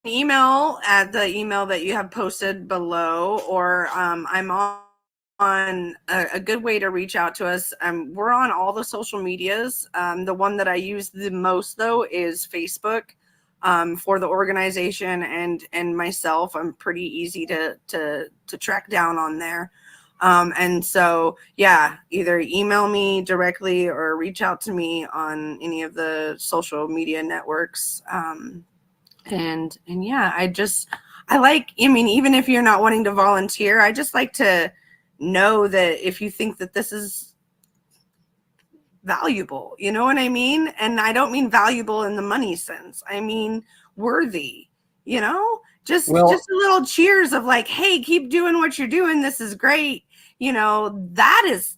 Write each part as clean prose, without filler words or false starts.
email at the email that you have posted below, or I'm on a good way to reach out to us. We're on all the social medias. The one that I use the most though is Facebook. For the organization and myself, I'm pretty easy to track down on there. And so, yeah, either email me directly or reach out to me on any of the social media networks. And yeah, I mean, even if you're not wanting to volunteer, I just like to know that if you think that this is valuable, you know what I mean? And I don't mean valuable in the money sense. I mean worthy, you know? Just Well, a little cheers of like, hey, keep doing what you're doing. This is great. You know, that is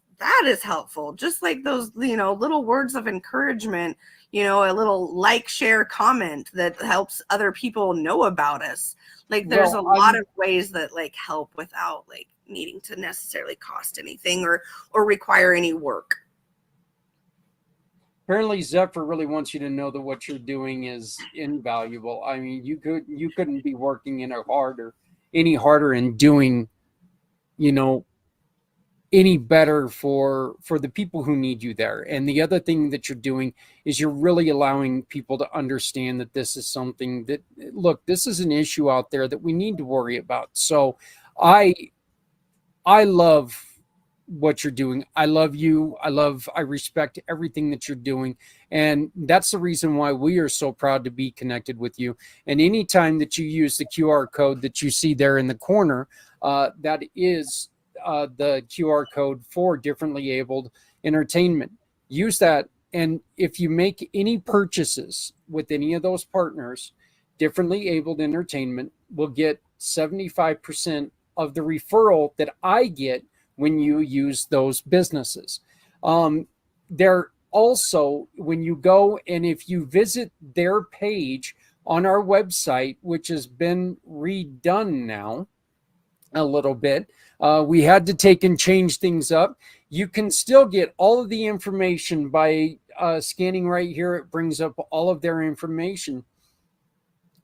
helpful. Just like those, you know, little words of encouragement, you know, a little like, share, comment that helps other people know about us. Like there's a well, lot of ways that like help without like needing to necessarily cost anything or require any work. apparently Zephyr really wants you to know that what you're doing is invaluable. I mean, you couldn't be working any harder and doing, you know, any better for the people who need you there. And the other thing that you're doing is you're really allowing people to understand that this is something that, look, this is an issue out there that we need to worry about. So I I love what you're doing. I love you. I respect everything that you're doing. And that's the reason why we are so proud to be connected with you. And anytime that you use the QR code that you see there in the corner, that is the QR code for differently abled entertainment. Use that. And if you make any purchases with any of those partners, differently abled entertainment will get 75% of the referral that I get when you use those businesses. They're also, when you go and if you visit their page on our website, which has been redone now a little bit, we had to take and change things up. You can still get all of the information by scanning right here. It brings up all of their information.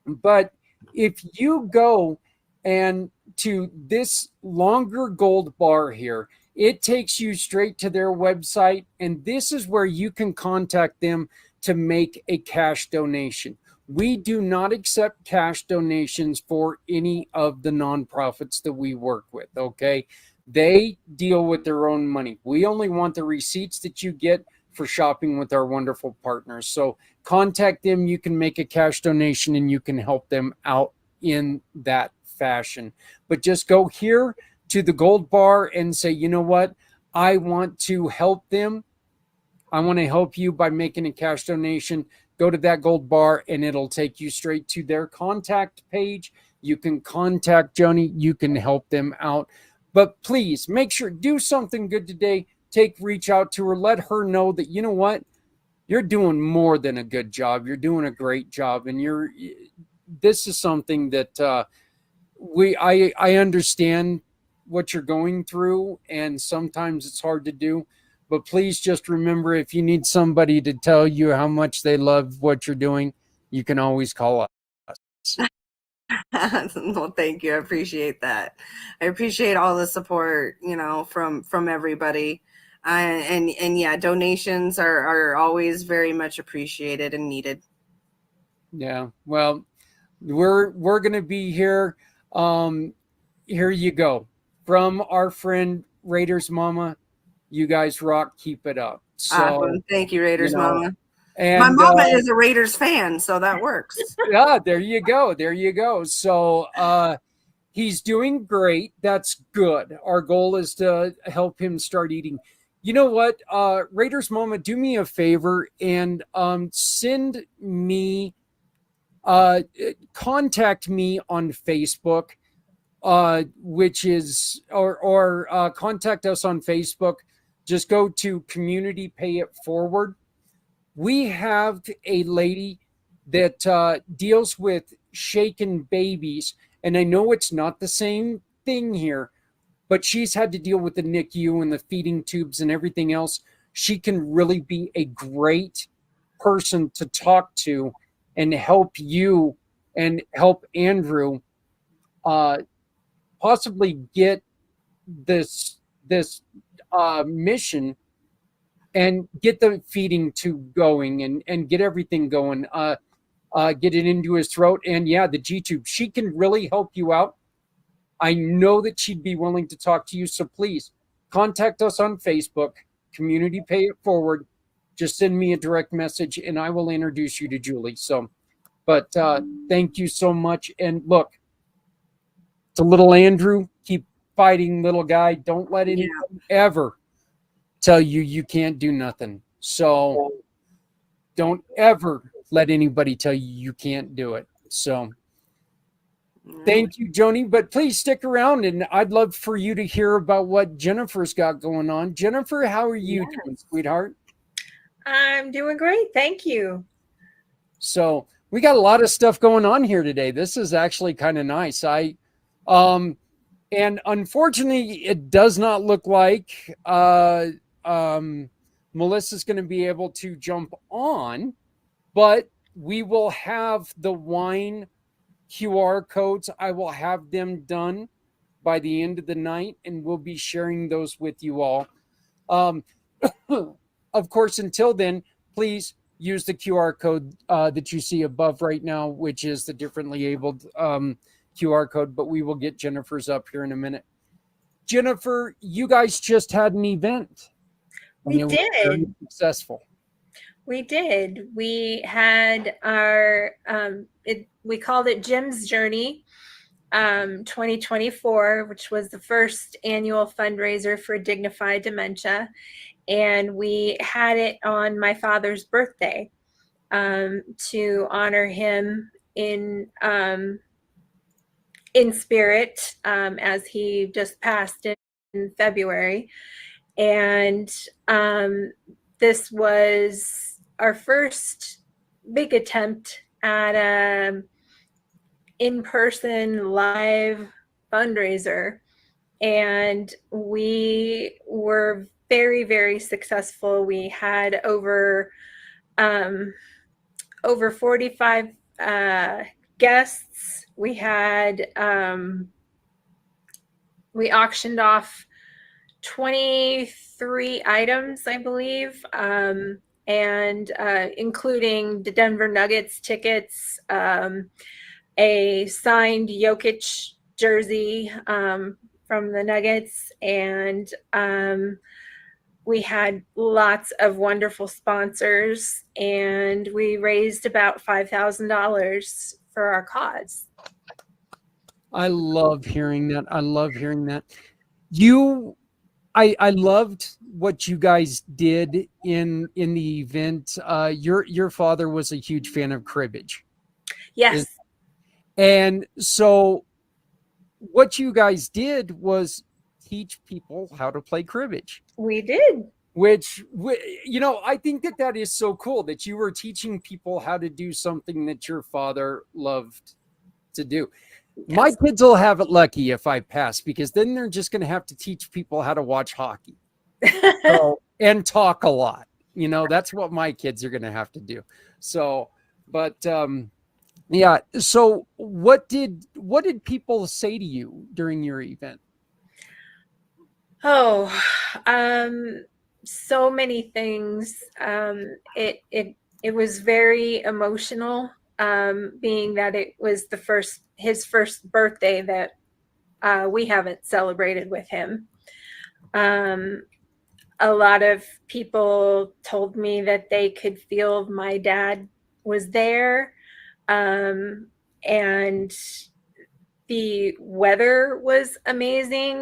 But if you go and to this longer gold bar here, it takes you straight to their website. And this is where you can contact them to make a cash donation. We do not accept cash donations for any of the nonprofits that we work with, okay? They deal with their own money. We only want the receipts that you get for shopping with our wonderful partners. So contact them. You can make a cash donation and you can help them out in that fashion. But just go here to the gold bar and say, you know what? I want to help them. I want to help you by making a cash donation. Go to that gold bar and it'll take you straight to their contact page. You can contact Joni. You can help them out. But please make sure, do something good today. Reach out to her. Let her know that, you know what? You're doing more than a good job. You're doing a great job. And this is something that I understand what you're going through, and sometimes it's hard to do. But please just remember, if you need somebody to tell you how much they love what you're doing, you can always call us. Well, thank you. I appreciate that. I appreciate all the support, you know, from everybody. And yeah, donations are always very much appreciated and needed. Yeah. Well, we're gonna be here. Here you go. From our friend Raiders Mama. You guys rock, keep it up. So, Awesome. Thank you, you Raiders know, Mama. My and mama is a Raiders fan, so that works. yeah, there you go. There you go. So he's doing great. That's good. Our goal is to help him start eating. You know what? Raiders Mama, do me a favor and send me contact me on Facebook, which is or contact us on Facebook. Just go to Community Pay It Forward. We have a lady that deals with shaken babies, and I know it's not the same thing here, but she's had to deal with the NICU and the feeding tubes and everything else. She can really be a great person to talk to and help you and help Andrew possibly get this mission and get the feeding tube going and get everything going. Get it into his throat, and yeah, the G tube. She can really help you out. I know that she'd be willing to talk to you. So please contact us on Facebook, Community Pay It Forward. Just send me a direct message and I will introduce you to Julie. So, but thank you so much. And look, to little Andrew, keep fighting, little guy. Don't let anybody ever tell you you can't do nothing. So don't ever let anybody tell you you can't do it. So thank you, Joni. But please stick around, and I'd love for you to hear about what Jennifer's got going on. Jennifer, how are you doing, sweetheart? I'm doing great. Thank you. So we got a lot of stuff going on here today. This is actually kind of nice. And unfortunately, it does not look like Melissa's going to be able to jump on, but we will have the wine QR codes. I will have them done by the end of the night, and we'll be sharing those with you all. Of course, until then, please use the QR code that you see above right now, which is the differently abled QR code, but we will get Jennifer's up here in a minute. Jennifer, you guys just had an event. We did. Was very successful. We did. We had our, we called it Jim's Journey 2024, which was the first annual fundraiser for Dignified Dementia. And we had it on my father's birthday to honor him in spirit as he just passed in February. And this was our first big attempt at a in-person live fundraiser. And we were very, very successful. We had over 45 guests. We had we auctioned off 23 items, I believe, and including the Denver Nuggets tickets, a signed Jokic jersey from the Nuggets, and we had lots of wonderful sponsors, and we raised about $5,000 for our cause. I love hearing that. I love hearing that. I loved what you guys did in the event. Your father was a huge fan of cribbage. Yes. And so what you guys did was teach people how to play cribbage. We did. Which, I think that is so cool that you were teaching people how to do something that your father loved to do. Yes. My kids will have it lucky if I pass, because then they're just going to have to teach people how to watch hockey and talk a lot. That's what my kids are going to have to do. So, but yeah. So what did people say to you during your event? Oh, so many things. It was very emotional, being that it was his first birthday that we haven't celebrated with him. A lot of people told me that they could feel my dad was there, and the weather was amazing.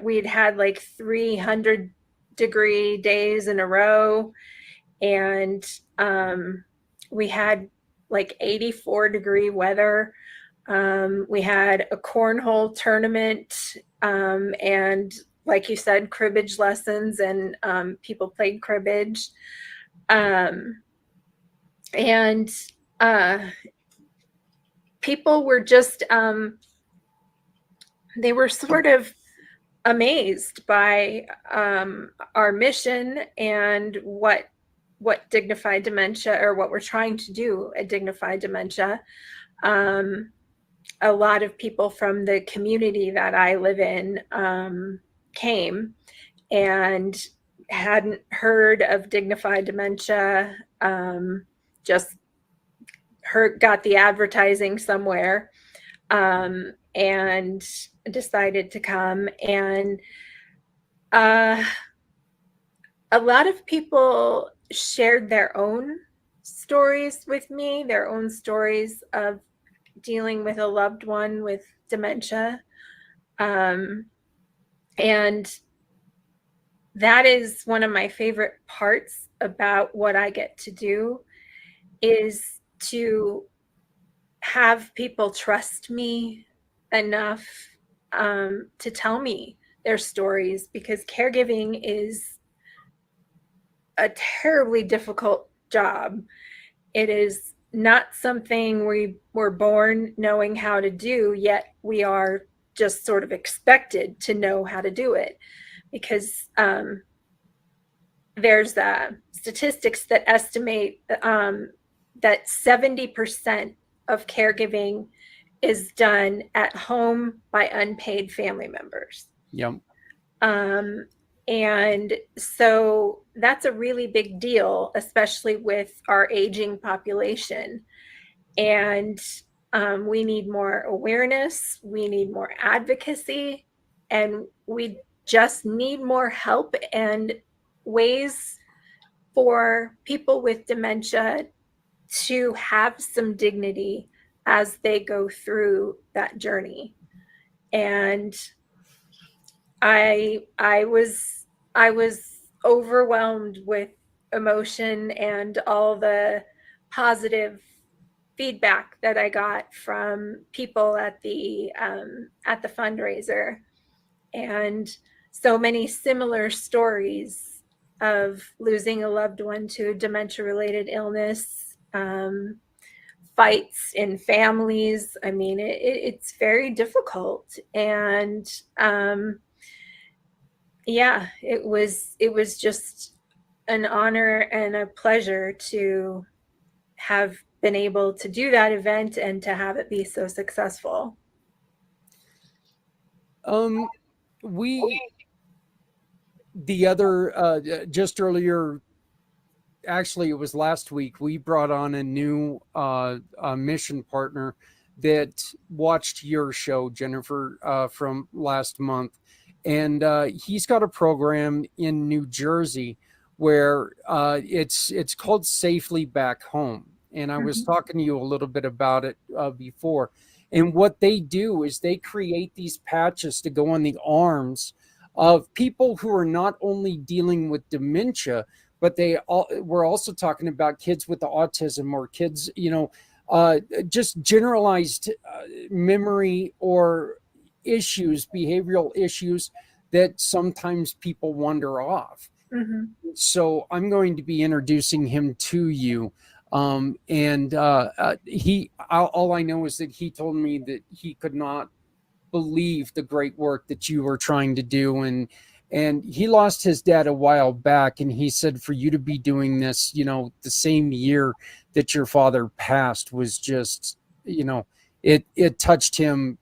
We'd had like 300-degree days in a row, and we had like 84-degree weather. We had a cornhole tournament, and like you said, cribbage lessons, and people played cribbage. People were just, they were sort of amazed by our mission and what Dignified Dementia, or what we're trying to do at Dignified Dementia. a lot of people from the community that I live in came and hadn't heard of Dignified Dementia, just got the advertising somewhere, and decided to come. And a lot of people shared their own stories with me, their own stories of dealing with a loved one with dementia. And that is one of my favorite parts about what I get to do, is to have people trust me enough to tell me their stories, because caregiving is a terribly difficult job. It is not something we were born knowing how to do, yet we are just sort of expected to know how to do it, because there's statistics that estimate that 70% of caregiving is done at home by unpaid family members. Yep. And so that's a really big deal, especially with our aging population. And we need more awareness, we need more advocacy, and we just need more help and ways for people with dementia to have some dignity as they go through that journey. And I was overwhelmed with emotion and all the positive feedback that I got from people at the fundraiser, and so many similar stories of losing a loved one to a dementia-related illness, fights in families. I mean, it's very difficult, and yeah, it was just an honor and a pleasure to have been able to do that event and to have it be so successful. Just earlier, actually it was last week, we brought on a new mission partner that watched your show, Jennifer, from last month. And he's got a program in New Jersey where it's called Safely Back Home. And I was talking to you a little bit about it before. And what they do is they create these patches to go on the arms of people who are not only dealing with dementia, but we're also talking about kids with autism, or kids, just generalized memory or issues, behavioral issues that sometimes people wander off. Mm-hmm. So I'm going to be introducing him to you. All I know is that he told me that he could not believe the great work that you were trying to do. And he lost his dad a while back. And he said, for you to be doing this, the same year that your father passed, was just, it touched him,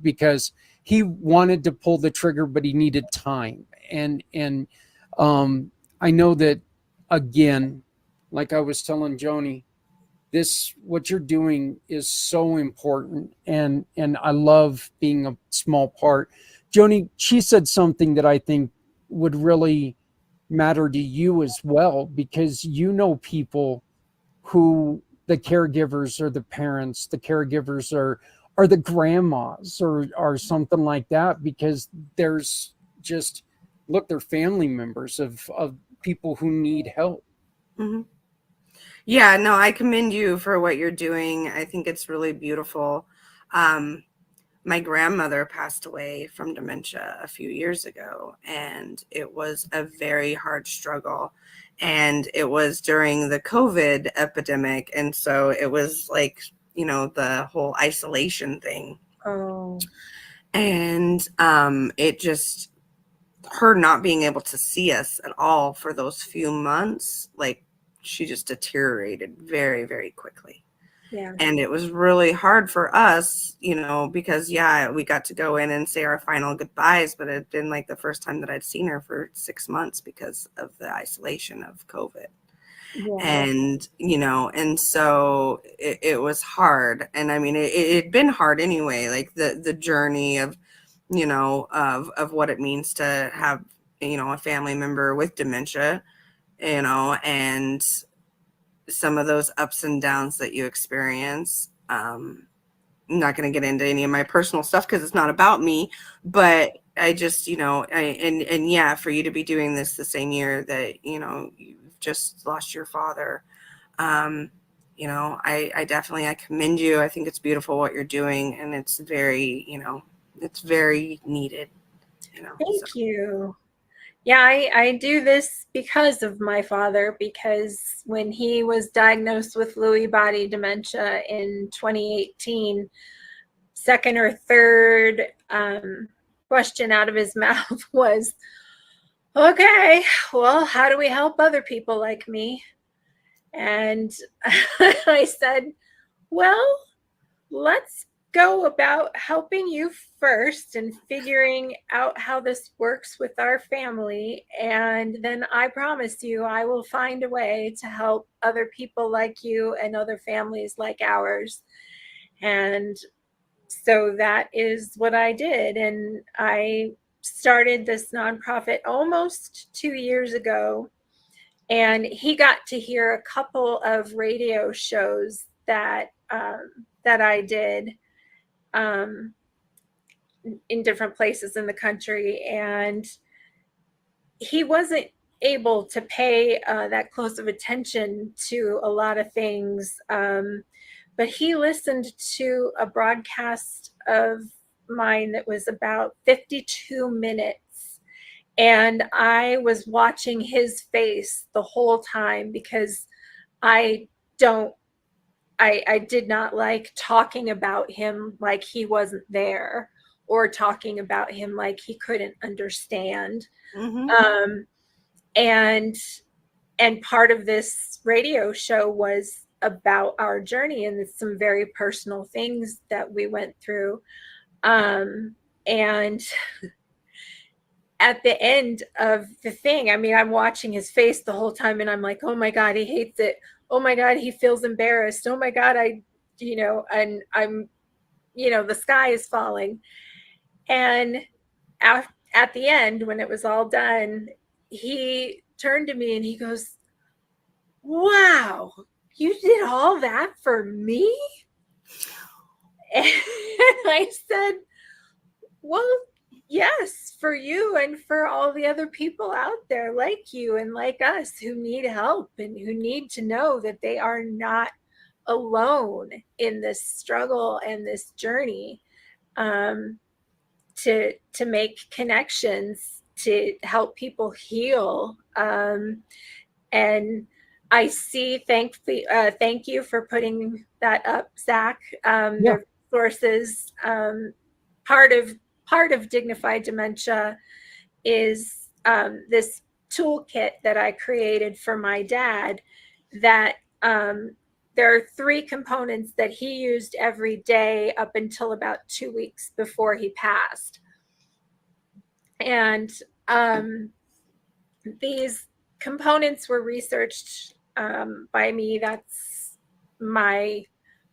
because he wanted to pull the trigger, but he needed time. And I know that, again, like I was telling Joni, what you're doing is so important, and I love being a small part. Joni, she said something that I think would really matter to you as well, because people who the caregivers are the parents, the caregivers are the grandmas or something like that, because there's just, look, they're family members of people who need help. Mm-hmm. Yeah, no, I commend you for what you're doing. I think it's really beautiful. My grandmother passed away from dementia a few years ago, and it was a very hard struggle. And it was during the COVID epidemic. And so it was like, the whole isolation thing. Oh. And it just, her not being able to see us at all for those few months, like, she just deteriorated very, very quickly. Yeah. And it was really hard for us, because we got to go in and say our final goodbyes, but it had been like the first time that I'd seen her for 6 months because of the isolation of COVID. Yeah. And, and so it was hard. And I mean, it'd been hard anyway, like the journey of, of what it means to have, a family member with dementia, and some of those ups and downs that you experience. I'm not going to get into any of my personal stuff because it's not about me, but I just, and yeah, for you to be doing this the same year that, you've just lost your father, I definitely, I commend you. I think it's beautiful what you're doing, and it's very, it's very needed, Thank you. Yeah, I do this because of my father, because when he was diagnosed with Lewy body dementia in 2018, second or third question out of his mouth was, okay, well, how do we help other people like me? And I said, well, let's go about helping you first and figuring out how this works with our family. And then I promise you, I will find a way to help other people like you and other families like ours. And so that is what I did. And I started this nonprofit almost 2 years ago. And he got to hear a couple of radio shows that I did in different places in the country, and he wasn't able to pay that close of attention to a lot of things, but he listened to a broadcast of mine that was about 52 minutes, and I was watching his face the whole time because I don't I did not like talking about him like he wasn't there, or talking about him like he couldn't understand. Mm-hmm. And part of this radio show was about our journey and some very personal things that we went through. And at the end of the thing, I mean, I'm watching his face the whole time, and I'm like, oh my God, he hates it. Oh my God, he feels embarrassed. Oh my God, and I'm, the sky is falling. And at the end, when it was all done, he turned to me and he goes, wow, you did all that for me? And I said, well, yes, for you and for all the other people out there like you and like us who need help and who need to know that they are not alone in this struggle and this journey, to make connections, to help people heal. And I see, thank you for putting that up, Zach. Yeah. The sources, part of Dignified Dementia is this toolkit that I created for my dad, that there are 3 components that he used every day up until about 2 weeks before he passed. And these components were researched by me. That's my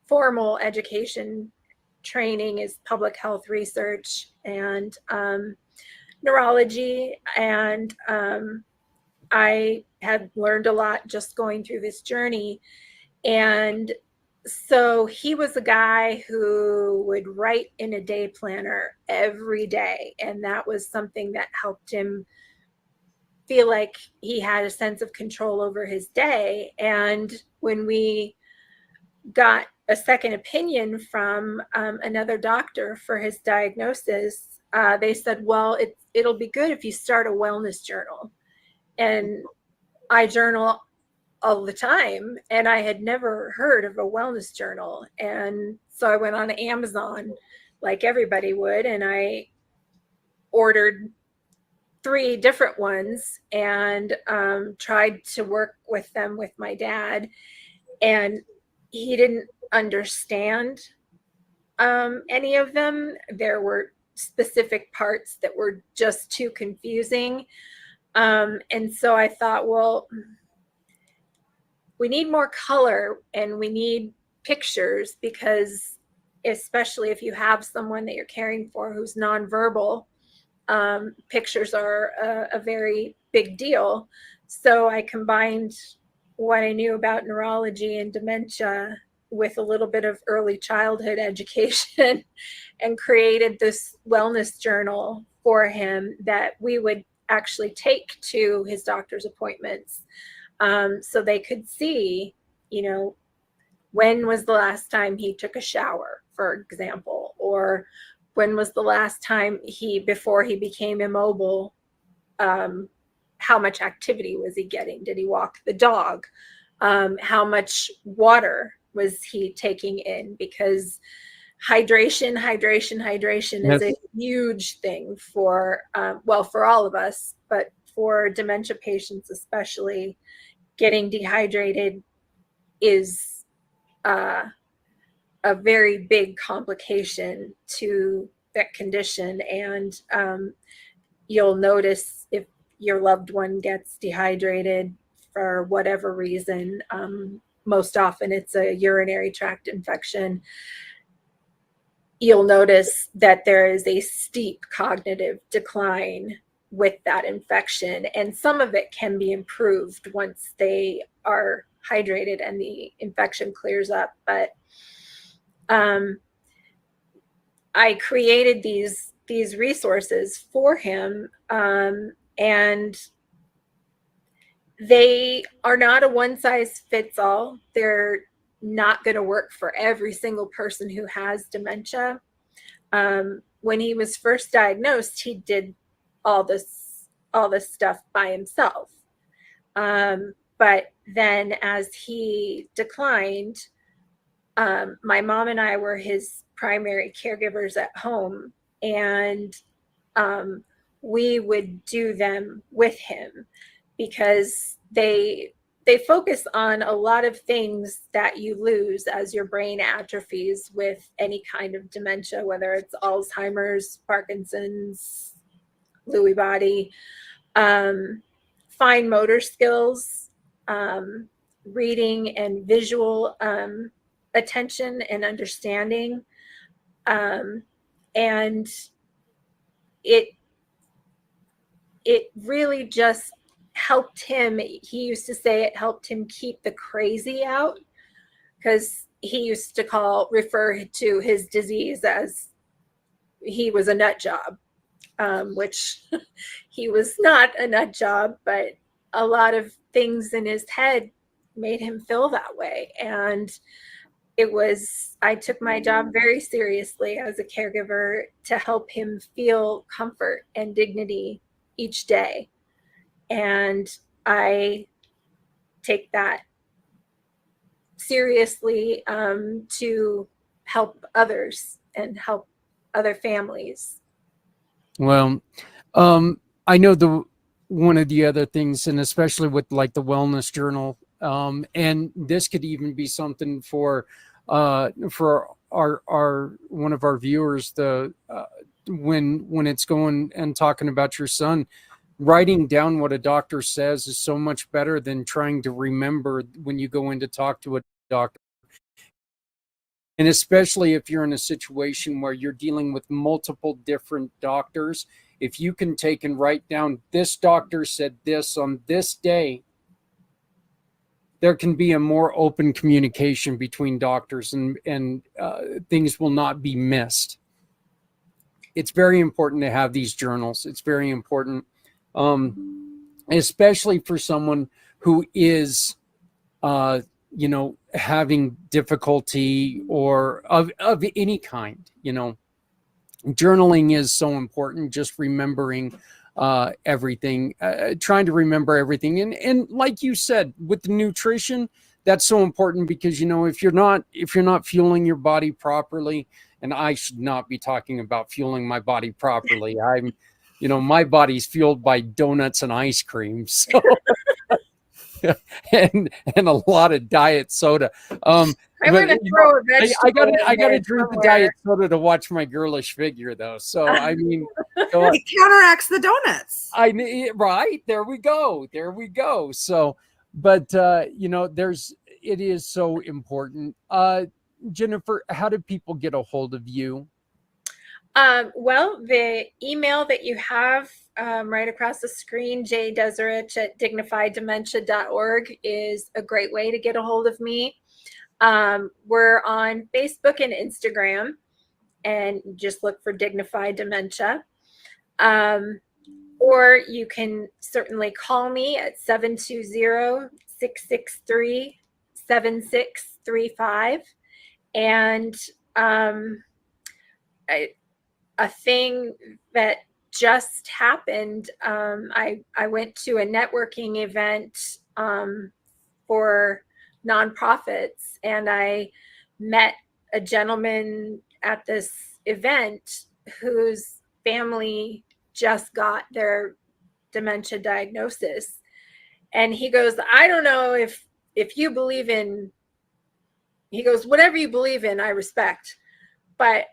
formal education training, is public health research and neurology. And I had learned a lot just going through this journey. And so he was a guy who would write in a day planner every day. And that was something that helped him feel like he had a sense of control over his day. And when we got a second opinion from another doctor for his diagnosis, they said, well, it'll be good if you start a wellness journal. And I journal all the time, and I had never heard of a wellness journal. And so I went on Amazon like everybody would, and I ordered 3 different ones and tried to work with them with my dad. And he didn't understand any of them. There were specific parts that were just too confusing. And so I thought, well, we need more color and we need pictures, because especially if you have someone that you're caring for who's nonverbal, pictures are a very big deal. So I combined what I knew about neurology and dementia with a little bit of early childhood education and created this wellness journal for him that we would actually take to his doctor's appointments, so they could see, you know, when was the last time he took a shower, for example, or when was the last time before he became immobile, how much activity was he getting? Did he walk the dog? How much water was he taking in? Because hydration Yes. is a huge thing for, well, for all of us, but for dementia patients especially. Getting dehydrated is a very big complication to that condition. And you'll notice if your loved one gets dehydrated for whatever reason, most often it's a urinary tract infection, you'll notice that there is a steep cognitive decline with that infection. And some of it can be improved once they are hydrated and the infection clears up. But I created these resources for him, and they are not a one size fits all. They're not going to work for every single person who has dementia. When he was first diagnosed, he did all this stuff by himself. But then as he declined, my mom and I were his primary caregivers at home, and we would do them with him, because they focus on a lot of things that you lose as your brain atrophies with any kind of dementia, whether it's Alzheimer's, Parkinson's, Lewy body, fine motor skills, reading and visual attention and understanding. And it really just helped him. He used to say it helped him keep the crazy out, because he used to refer to his disease as he was a nut job, which he was not a nut job, but a lot of things in his head made him feel that way. And I took my job very seriously as a caregiver to help him feel comfort and dignity each day. And I take that seriously, to help others and help other families. Well, I know one of the other things, and especially with like the wellness journal, and this could even be something for our one of our viewers, when it's going and talking about your son, writing down what a doctor says is so much better than trying to remember when you go in to talk to a doctor. And especially if you're in a situation where you're dealing with multiple different doctors, if you can take and write down, this doctor said this on this day, there can be a more open communication between doctors, and things will not be missed. It's very important to have these journals. It's very important, especially for someone who is, having difficulty or of any kind. Journaling is so important. Just remembering everything, trying to remember everything. And like you said, with the nutrition, that's so important, because, if you're not fueling your body properly, and I should not be talking about fueling my body properly. My body's fueled by donuts and ice cream. So and a lot of diet soda. I'm But gonna throw a vegetable. I gotta in drink the somewhere. diet soda to watch my girlish figure, though. So I mean, so It counteracts the donuts. right, there we go. So, but you know, it is so important. Jennifer, how do people get a hold of you? Well, the email that you have right across the screen, jdeserich at dignifieddementia.org, is a great way to get a hold of me. We're on Facebook and Instagram, and just look for Dignified Dementia. Or you can certainly call me at 720-663-7635. And a thing that just happened, I went to a networking event for nonprofits, and I met a gentleman at this event whose family just got their dementia diagnosis. And he goes, I don't know if you believe in, he goes, whatever you believe in, I respect. But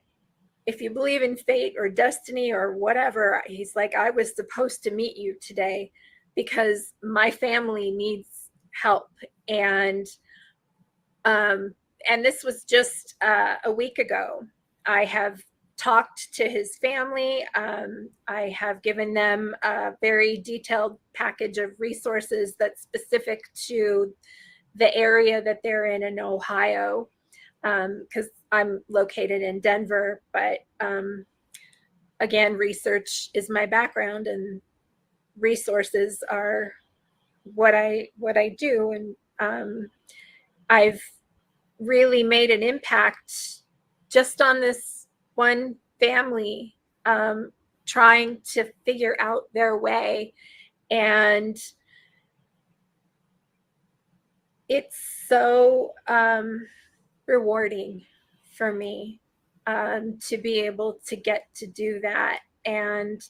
if you believe in fate or destiny or whatever, he's like, I was supposed to meet you today because my family needs help. And this was just a week ago. I have talked to his family. I have given them a very detailed package of resources that's specific to the area that they're in Ohio, because I'm located in Denver. But again, research is my background, and resources are what I do. And I've really made an impact just on this one family, trying to figure out their way. And it's so rewarding for me to be able to get to do that and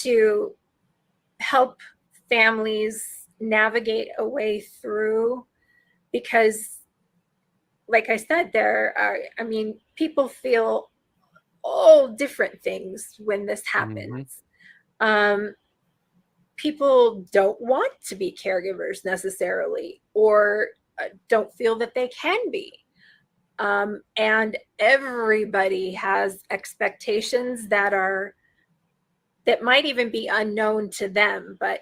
to help families navigate a way through. Because like I said, people feel all different things when this happens. People don't want to be caregivers necessarily, or don't feel that they can be. And everybody has expectations that might even be unknown to them. But,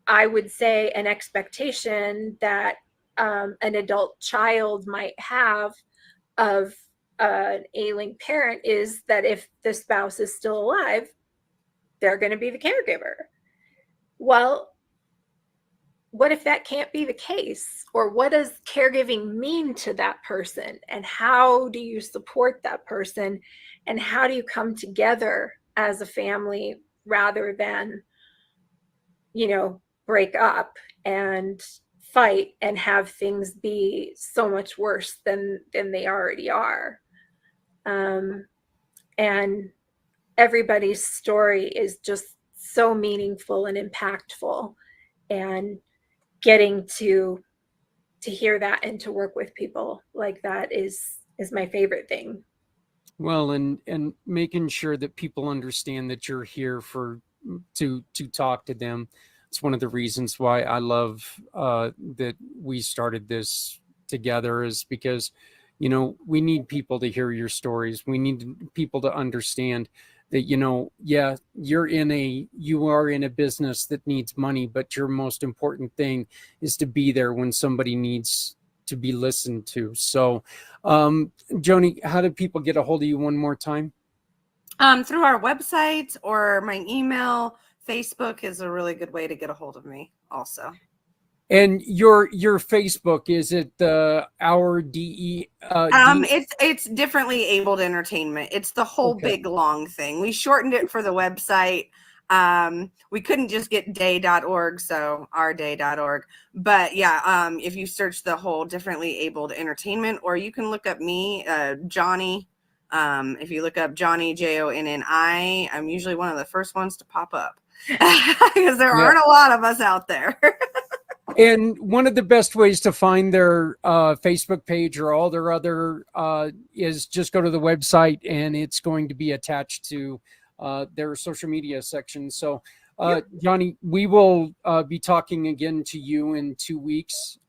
I would say an expectation that an adult child might have of an ailing parent is that if the spouse is still alive, they're going to be the caregiver. Well, what if that can't be the case? Or what does caregiving mean to that person? And how do you support that person? And how do you come together as a family rather than, break up and fight and have things be so much worse than they already are? And everybody's story is just so meaningful and impactful, and getting to hear that and to work with people like that is my favorite thing. Well, and making sure that people understand that you're here to talk to them. It's one of the reasons why I love that we started this together, is because, we need people to hear your stories. We need people to understand that, yeah, you are in a business that needs money, but your most important thing is to be there when somebody needs to be listened to. So, Joni, how do people get a hold of you one more time? Through our website or my email. Facebook is a really good way to get a hold of me also. And your Facebook, is it our DE? It's Differently Abled Entertainment. It's the whole big long thing. We shortened it for the website. We couldn't just get day.org, so ourday.org. But yeah, if you search the whole Differently Abled Entertainment, or you can look up me, Johnny. If you look up Johnny, Jonni, I'm usually one of the first ones to pop up because there aren't a lot of us out there. And one of the best ways to find their Facebook page or all their other is just go to the website, and it's going to be attached to their social media section. So, Johnny, we will be talking again to you in 2 weeks.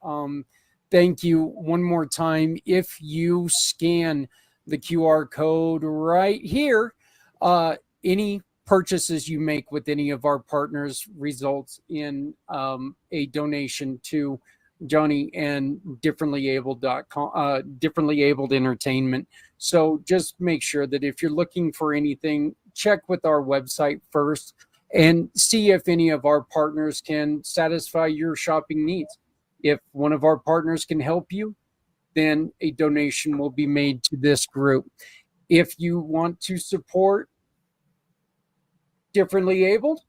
Thank you one more time. If you scan the QR code right here, any purchases you make with any of our partners results in a donation to Johnny and differently abled entertainment. So just make sure that if you're looking for anything, check with our website first and see if any of our partners can satisfy your shopping needs. If one of our partners can help you, then a donation will be made to this group. If you want to support differently abled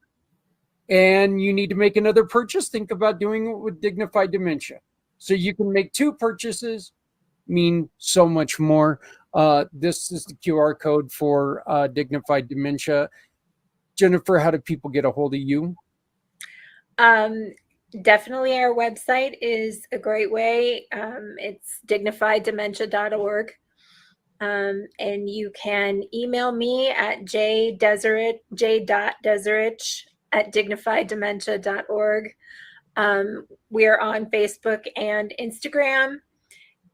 and you need to make another purchase, think about doing it with Dignified Dementia. So you can make 2 purchases, mean so much more. This is the QR code for Dignified Dementia. Jennifer, how do people get a hold of you? Definitely our website is a great way. It's dignifieddementia.org. And you can email me at j.deserich@dignifieddementia.org. We are on Facebook and Instagram,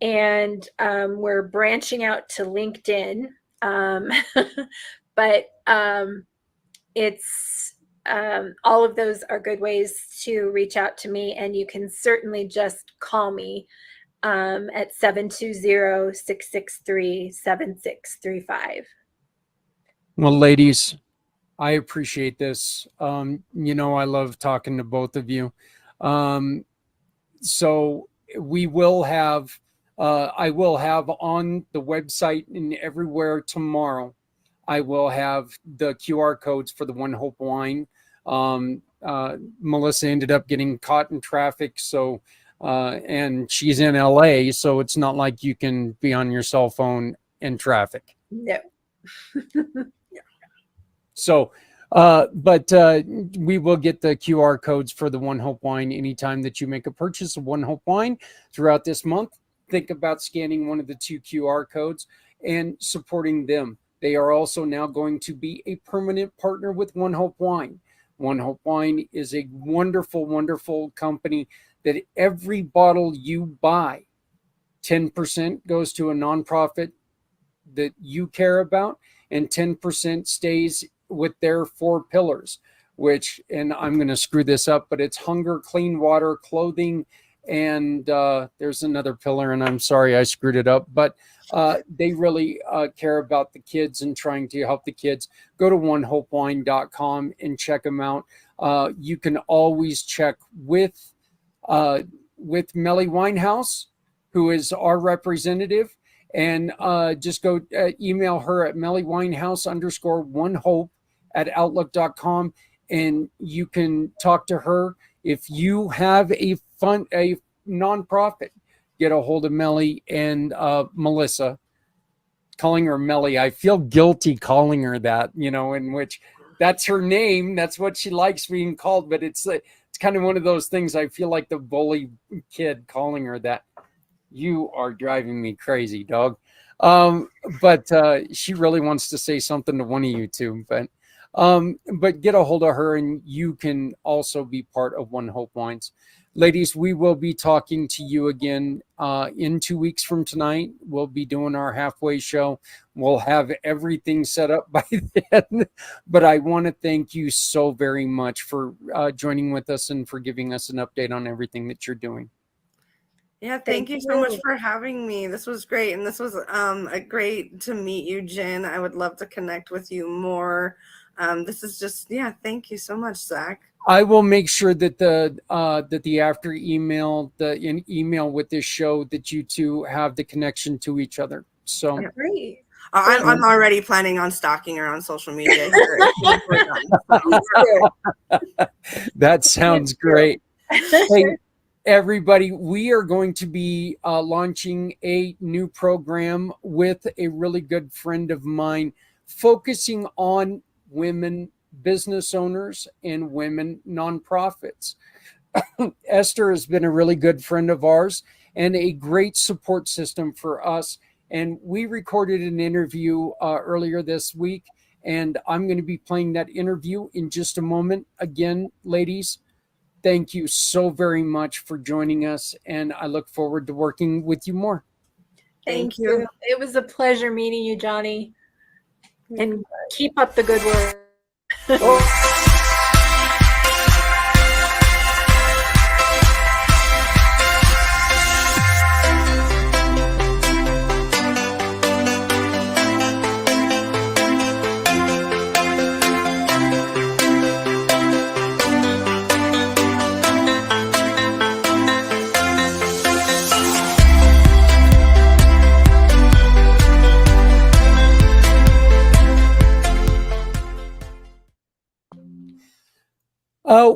and we're branching out to LinkedIn. But it's all of those are good ways to reach out to me, and you can certainly just call me at 720-663-7635. Well, ladies, I appreciate this. I love talking to both of you. So we will have, I will have on the website and everywhere tomorrow, I will have the QR codes for the One Hope wine. Melissa ended up getting caught in traffic, so and she's in LA, so it's not like you can be on your cell phone in traffic. No. So, but we will get the QR codes for the One Hope wine anytime that you make a purchase of One Hope wine throughout this month. Think about scanning one of the 2 QR codes and supporting them. They are also now going to be a permanent partner with One Hope Wine. One Hope Wine is a wonderful, wonderful company that every bottle you buy, 10% goes to a nonprofit that you care about, and 10% stays with their 4 pillars, which, and I'm going to screw this up, but it's hunger, clean water, clothing, and there's another pillar, and I'm sorry I screwed it up, but they really care about the kids and trying to help the kids. Go to onehopewine.com and check them out. You can always check with Melly Winehouse, who is our representative, and just go email her at mellywinehouse_onehope@outlook.com, and you can talk to her. If you have a nonprofit, get a hold of Melly and Melissa. Calling her Melly, I feel guilty calling her that, in which that's her name. That's what she likes being called. But it's kind of one of those things. I feel like the bully kid calling her that. You are driving me crazy, dog. But she really wants to say something to one of you two. But get a hold of her, and you can also be part of One Hope Wines. Ladies, we will be talking to you again in 2 weeks from tonight. We'll be doing our halfway show. We'll have everything set up by then. But I want to thank you so very much for joining with us and for giving us an update on everything that you're doing. Yeah, thank you so much for having me. This was great, and this was a great to meet you, Jen. I would love to connect with you more. This is just, thank you so much, Zach. I will make sure that the after email, the email with this show, that you two have the connection to each other. So Great. I'm already planning on stalking her on social media. That sounds great. Hey, everybody, we are going to be launching a new program with a really good friend of mine, focusing on women business owners and women nonprofits. Esther has been a really good friend of ours and a great support system for us. And we recorded an interview earlier this week, and I'm going to be playing that interview in just a moment. Again, ladies, thank you so very much for joining us, and I look forward to working with you more. Thank you. It was a pleasure meeting you, Johnny. And keep up the good work.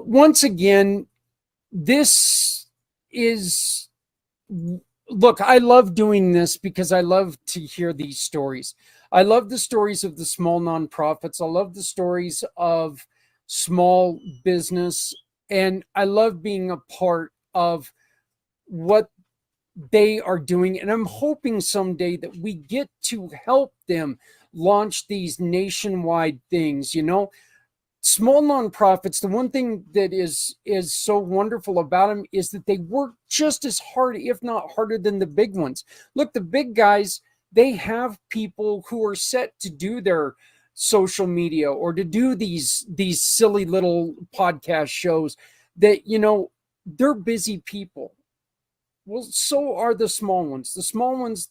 Once again, this is, look, I love doing this because I love to hear these stories. I love the stories of the small nonprofits. I love the stories of small business. And I love being a part of what they are doing. And I'm hoping someday that we get to help them launch these nationwide things, you know. Small nonprofits, the one thing that is so wonderful about them is that they work just as hard, if not harder, than the big ones. Look, the big guys, they have people who are set to do their social media or to do these silly little podcast shows that, you know, they're busy people. Well, so are the small ones. The small ones,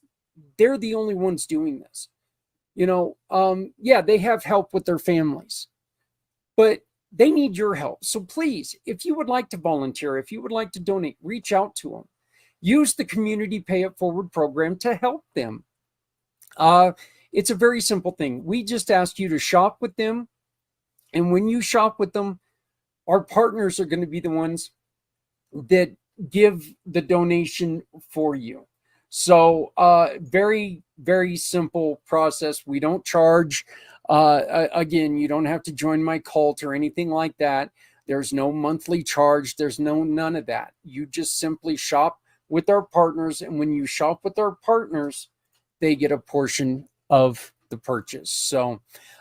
they're the only ones doing this. You know, yeah, they have help with their families, but they need your help. So please, if you would like to volunteer, if you would like to donate, reach out to them. Use the Community Pay It Forward program to help them. It's a very simple thing. We just ask you to shop with them. And when you shop with them, our partners are going to be the ones that give the donation for you. So very, very simple process. We don't charge. Again, you don't have to join my cult or anything like that. There's no monthly charge. There's none of that. You just simply shop with our partners. And when you shop with our partners, they get a portion of the purchase. So